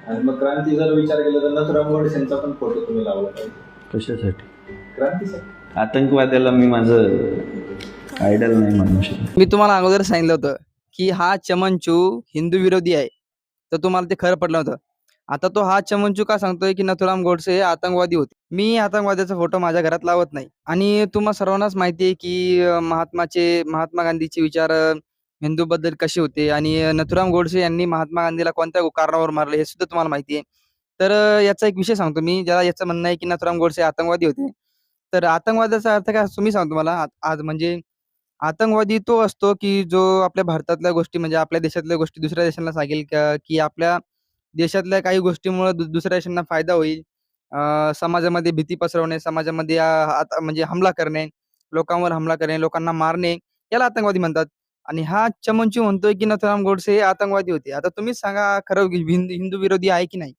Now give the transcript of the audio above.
आणि मग क्रांती जर विचार केला तर नथुराम गोडसेंचा पण फोटो तुम्ही लावला पाहिजे. कशासाठी? क्रांतीसाठी. आतंकवाद्याला मी माझं आयडल नाही म्हणू शकत. मी तुम्हाला अगोदर सांगितलं होतं की हा चमनचू हिंदू विरोधी आहे, तर तुम्हाला ते खरं पडलं होतं. आता तो हा चमनचू का सांगतोय की नथुराम गोडसे हे आतंकवादी होते. मी आतंकवाद्याचा फोटो माझ्या घरात लावत नाही. आणि तुम्हा सर्वांनाच माहिती आहे की महात्मा गांधीचे विचार हिंदूबद्दल कसे होते आणि नथुराम गोडसे यांनी महात्मा गांधीला कोणत्या कारणावर मारले हे सुद्धा तुम्हाला माहिती आहे. तर याचा एक विषय सांगतो मी, ज्याला याचं म्हणणं आहे की नथुराम गोडसे आतंकवादी होते. तर आतंकवादाचा अर्थ काय असतो मी सांगतो तुम्हाला. आज म्हणजे आतंकवादी तो असतो की जो आपल्या भारतातल्या गोष्टी म्हणजे आपल्या देशातल्या गोष्टी दुसऱ्या देशांना सांगेल की आपल्या देशातल्या काही गोष्टीमुळे दुसऱ्या देशांना फायदा होईल. समाजामध्ये भीती पसरवणे, समाजामध्ये म्हणजे हमला करणे, लोकांवर हमला करणे, लोकांना मारणे, याला आतंकवादी म्हणतात. आणि हा चमनचू म्हणतोय की नथुराम गोडसे हे आतंकवादी होते. आता तुम्हीच सांगा, खरं हिंदू विरोधी आहे की नाही?